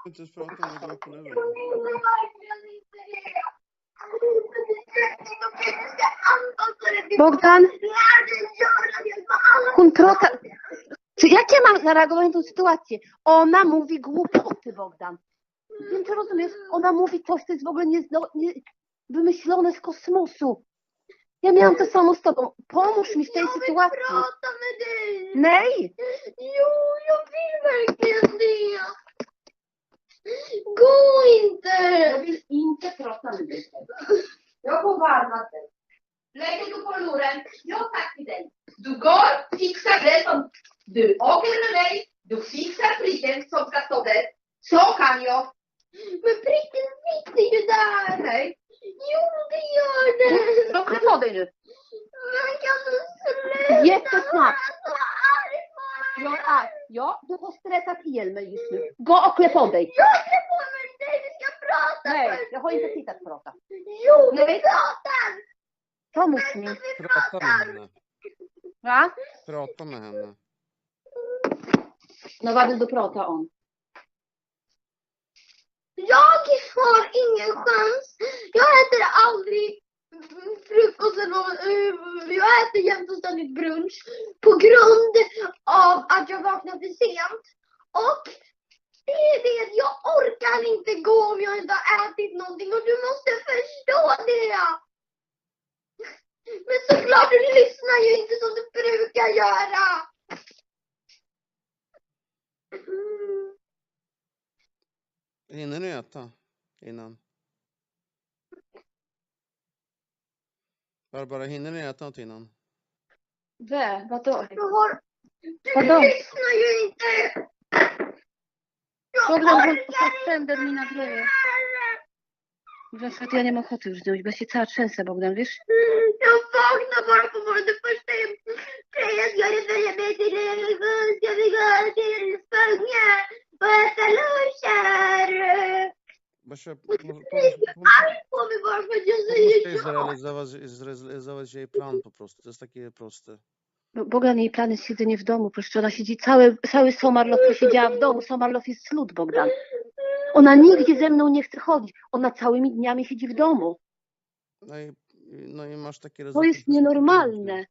inte ens prata med gruppen nu då. Bogdan? Hon pratar... Jakie mam zareagować na tą sytuację? Ona mówi głupoty, Bogdan. Wiem, co rozumiesz? Ona mówi coś, co jest w ogóle wymyślone z kosmosu. Ja miałam to samo z tobą. Pomóż mi w tej sytuacji. Jag vill prata med dig. Nej! Jo, jag vill verkligen det. Gå inte. Jag vill inte prata med dig. Jag får varna dig. Lägger du på luren? Jag tack till dig. Du går, fixar det som du åker med mig. Du fixar pricken som ska stå där. Så kan jag. Men pricken sitter ju där. Nej. Jo, det gör det. Då kan jag dig nu. Men kan du sluta? Jättesnabbt. Jag är så arg på dig. Jag är. Ja, du har stressat ihjäl mig just nu. Gå och klä på dig. Jag ska på mig dig. Vi ska prata. Nej, jag har inte tittat på prata. Jo, Nej. vi pratar. Pomóż mi. Prata med henne. Va? Prata med henne. No, vad vill du prata om? Jag har ingen chans. Jag äter aldrig frukost eller jag äter jämt och ständigt brunch på grund av att jag vaknar för sent. Och det är det, jag orkar inte gå om jag inte har ätit någonting och du måste förstå det. Men såklart, du lyssnar ju inte som du brukar göra. Hinner ni äta innan? Barbara, hinner ni äta något innan? Vadå? Du Vadå? lyssnar ju inte. Jag Bogdan, orkar hon inte sönder mina grejer. Wiesz, ja nie mam ochoty już zdjąć, bo się cała trzęsę, Bogdan, wiesz? Jag vaknar bara på morgonen. Det första jag ska göra är att jag till jag vill gå till Spånga och äta luncher. Basia, Arg på mig bara för att jag säger ja. zrealizować jej plan po prostu. To jest takie proste. Bogdan, jej plan jest siedzenie w domu, proszę, ona siedzi, cały Somarlow siedziała w domu, Somarlow jest slut, Bogdan. Ona nigdzie ze mną nie chce chodzić, ona całymi dniami siedzi w domu. No i masz takie To rezultaty. jest nienormalne.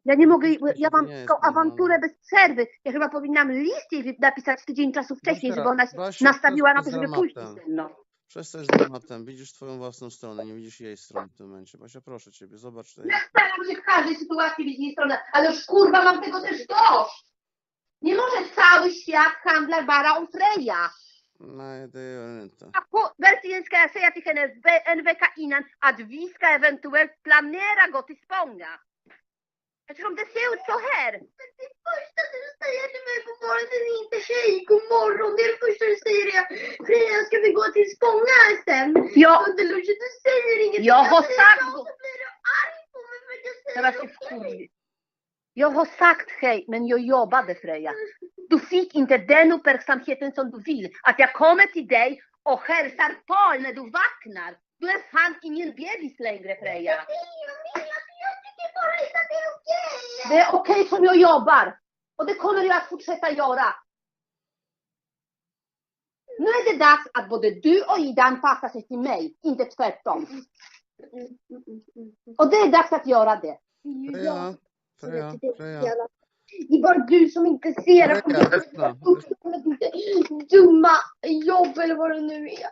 Ja nie mogę, ja mam nie jest tą normalne. awanturę bez przerwy. Ja chyba powinnam list jej napisać tydzień czasu wcześniej, Basia, żeby ona się Basia, nastawiła na to, przestań żeby z pójść dramatem. ze mną. Przestań z dramatem. Widzisz twoją własną stronę, nie widzisz jej strony w tym momencie. Basia, proszę ciebie, zobacz. Ja staram się w każdej sytuacji widzieć jej stronę, ale już kurwa mam tego też dość. Nie może cały świat handla bara om Freja. Nej, det gör den inte. Verkligen ska jag säga till henne en vecka innan att vi ska eventuellt planera gå till Spånga. Eftersom det ser ut så här. Men det första du säger till mig på morgonen är inte tjej, god morgon. Det är det första du säger är Freja, ska vi gå till Spånga sen? Ja. Under lunchen, du säger inget. Jag har sagt... Och så blir du arg på mig för att jag Teraz säger się wkurwi. Jag har sagt hej, men jag jobbade, Freja. Du fick inte den uppmärksamheten som du vill. Att jag kommer till dig och hälsar på när du vaknar. Du är fan ingen bebis längre, Freja. Jag tycker bara inte att det är okej. Det är okej som jag jobbar. Och det kommer jag att fortsätta göra. Nu är det dags att både du och Ida anpassar sig till mig, inte tvärtom. Och det är dags att göra det. Freja. Det är bara du som inte ser att dumma jobb eller vad det nu är.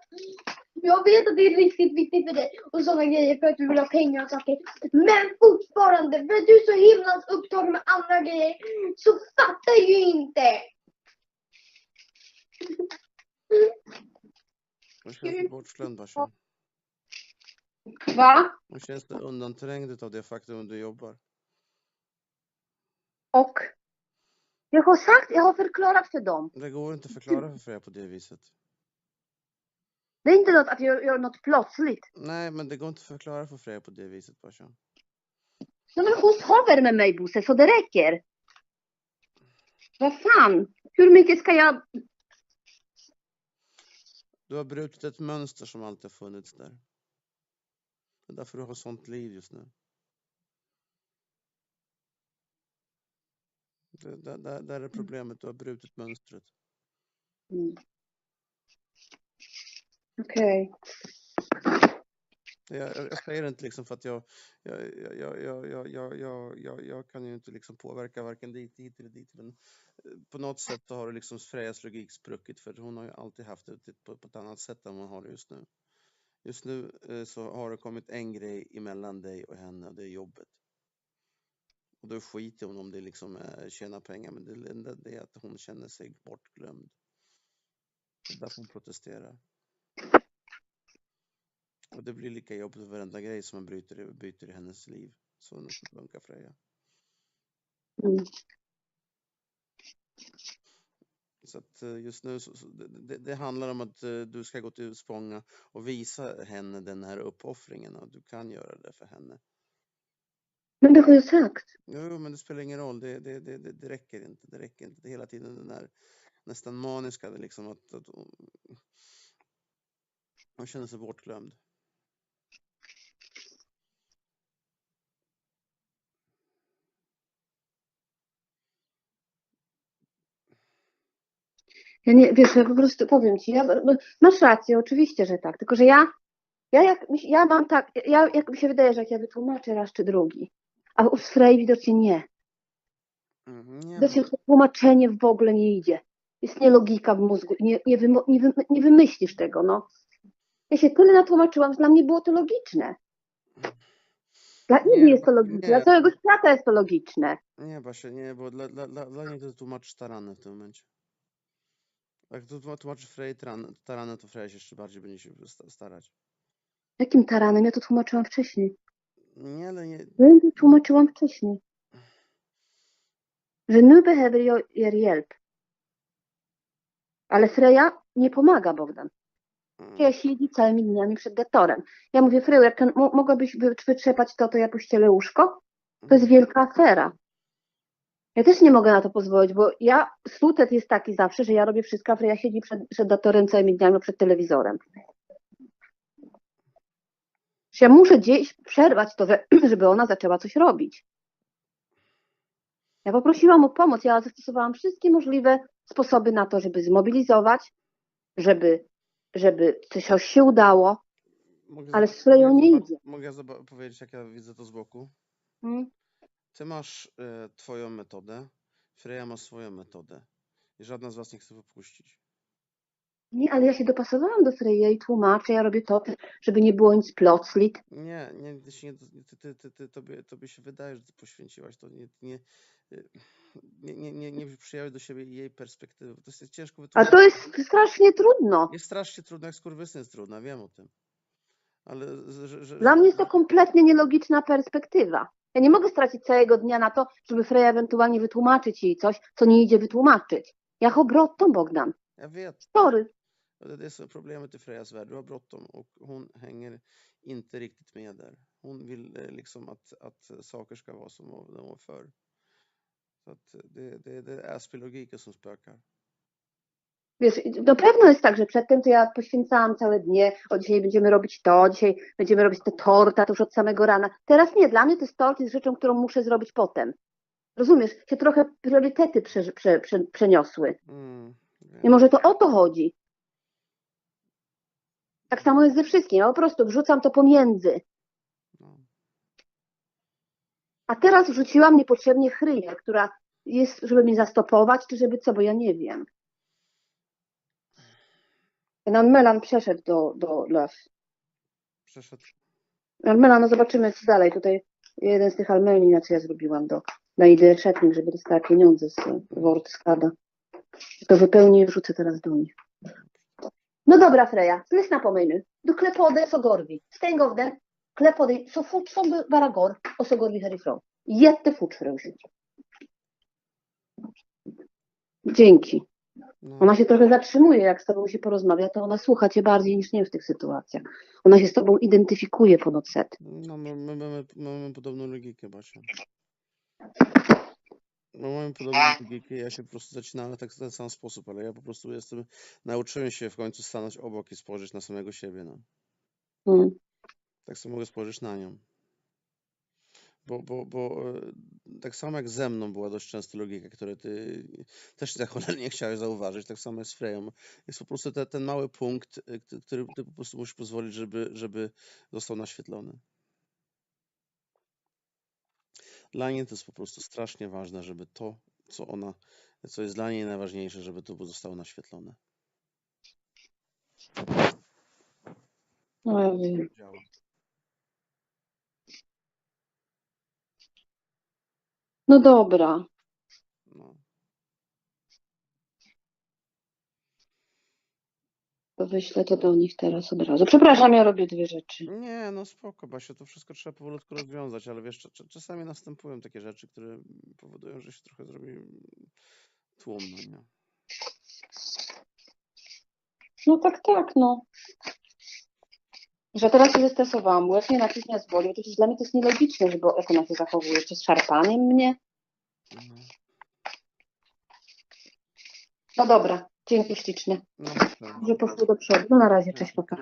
Jag vet att det är riktigt viktigt för dig och sådana grejer för att du vill ha pengar och saker. Men fortfarande, för att du är så himlans upptagen med andra grejer så fattar ju inte. Hon känns det bortglömd, Basia. Va? Hon känns det undanträngd av det faktum att du jobbar. Och jag har förklarat för dem. Det går inte att förklara för Freja på det viset. Det är inte något att jag gör något plötsligt. Nej, men det går inte att förklara för Freja på det viset, Basia. Nej, men hon sover med mig, Bosse, så det räcker. Vad fan? Hur mycket ska jag... Du har brutit ett mönster som alltid har funnits där. Det är därför du har sånt liv just nu. Det där är problemet, du har brutit mönstret. Okej. Jag säger det inte liksom för att jag kan ju inte liksom påverka varken hit eller dit. Men på något sätt har det liksom Frejas logik spruckit, för hon har ju alltid haft det på ett annat sätt än vad hon har det just nu. Just nu så har det kommit en grej emellan dig och henne, och det är jobbet. Och då skiter hon om det liksom tjänar pengar, men det enda det är att hon känner sig bortglömd. Det är därför hon protesterar. Och det blir lika jobbigt för varenda grej som man byter i hennes liv. Så funkar Freja. Mm. Så att just nu det handlar om att du ska gå till Spånga och visa henne den här uppoffringen, och du kan göra det för henne. Men det har jag sagt. Jo, men det spelar ingen roll. Det räcker inte. Det räcker inte. Det är hela tiden den där nästan maniska, liksom att hon känner sig bortglömd. Ja nie, wiesz, ja po prostu powiem ci, masz rację, oczywiście, że tak, tylko że ja mam tak, jak mi się wydaje, że jak ja wytłumaczę raz czy drugi, a u Frey widocznie nie. Nie, Widocznie to tłumaczenie w ogóle nie idzie. Jest nielogika w mózgu, nie wymyślisz tego, no. Ja się tyle natłumaczyłam, że dla mnie było to logiczne. Dla innych jest to logiczne, dla całego świata jest to logiczne. Nie, Basia, nie, bo dla niej to tłumaczysz taranę w tym momencie. Jak to tłumaczysz Frej taranę, to Freja się jeszcze bardziej będzie się starać. Jakim taranem? Ja to tłumaczyłam wcześniej. Nie, ale nie. Ja to tłumaczyłam wcześniej. Że nu behöver jag er hjälp. Ale Freja nie pomaga, Bogdan. Freja siedzi całymi dniami przed datorem. Ja mówię, Freju, jak mogłabyś wytrzepać to ja pościelę łóżko? To jest wielka afera. Ja też nie mogę na to pozwolić, bo sutet jest taki zawsze, że ja robię wszystko, a Freja siedzi przed datorem całymi dniami, przed telewizorem. Ja muszę gdzieś przerwać to, żeby ona zaczęła coś robić. Ja poprosiłam o pomoc, ja zastosowałam wszystkie możliwe sposoby na to, żeby zmobilizować, żeby coś się udało, ale z Freją nie idzie. Mogę powiedzieć, jak ja widzę to z boku? Hmm? Ty masz twoją metodę, Freja ma swoją metodę i żadna z was nie chce wypuścić. Nie, ale ja się dopasowałam do Freja i tłumaczę, ja robię to, żeby nie było nic plotlit. Nie, tobie się wydaje, że ty poświęciłaś to. Nie przyjąłeś do siebie jej perspektywy. To jest ciężko wytłumaczyć. A to jest strasznie trudno. Jest strasznie trudno, jak skurwysyn jest trudna, wiem o tym. Ale Dla mnie jest to kompletnie nielogiczna perspektywa. Ja nie mogę stracić całego dnia na to, żeby Freja ewentualnie wytłumaczyć jej coś, co nie idzie wytłumaczyć. Ja har bråttom, Bogdan. Jag vet. Sorry. Det är det som är problemet i Frejas värld. Du har bråttom och hon hänger inte riktigt med där. Hon vill liksom att saker ska vara som de var förr. Så att det är aspilogiken som spökar. Wiesz, na pewno jest tak, że przedtem to ja poświęcałam całe dnie, dzisiaj będziemy robić to, dzisiaj będziemy robić te torta, to już od samego rana. Teraz nie, dla mnie to tort jest rzeczą, którą muszę zrobić potem. Rozumiesz? Się trochę priorytety przeniosły. I może to o to chodzi. Tak samo jest ze wszystkim. Ja po prostu wrzucam to pomiędzy. A teraz wrzuciłam niepotrzebnie Chryję, która jest, żeby mnie zastopować, czy żeby co, bo ja nie wiem. Ten Melan przeszedł do Löw. Przeszedł. Melan, no zobaczymy co dalej. Tutaj jeden z tych Almeli, na co ja zrobiłam na ideę Szetnik, żeby dostała pieniądze z Wortskada. To wypełnię i wrzucę teraz do nich. No dobra, Freja, lyssna på mig nu. Du klär på dig så går vi. Stäng av den. Klä på dig så fort som du bara går och så går vi härifrån. Jättefort, Freusiu. Dzięki. Ona się trochę zatrzymuje, jak z tobą się porozmawia, to ona słucha cię bardziej niż nie w tych sytuacjach. Ona się z tobą identyfikuje po något sätt. No, my mamy podobną logikę, Basia. No, mamy podobną logikę, ja się po prostu zaczynałem tak w ten sam sposób, ale ja po prostu nauczyłem się w końcu stanąć obok i spojrzeć na samego siebie, no. Tak samo mogę spojrzeć na nią. bo tak samo jak ze mną była dość często logika, której ty też za cholernie chciałeś zauważyć, tak samo jest z Freją. Jest po prostu ten mały punkt, który ty po prostu musisz pozwolić, żeby został naświetlony. Dla niej to jest po prostu strasznie ważne, żeby to, co jest dla niej najważniejsze, żeby to zostało naświetlone. No, ja wiem. Działa. No dobra. No. To wyślę to do nich teraz od razu. Przepraszam, ja robię dwie rzeczy. Nie, no spoko, Basiu, to wszystko trzeba powolutku rozwiązać, ale wiesz, czasami następują takie rzeczy, które powodują, że się trochę zrobi tłumno, nie? No tak, no. Że teraz się zestresowałam, łeb mnie natychmiast boli. Oczywiście dla mnie to jest nielogiczne, żeby jak ona się zachowuje. Jeszcze z szarpaniem mnie. Mhm. No dobra, dzięki śliczne. No, Że poszło do przodu. No na razie, cześć, papa.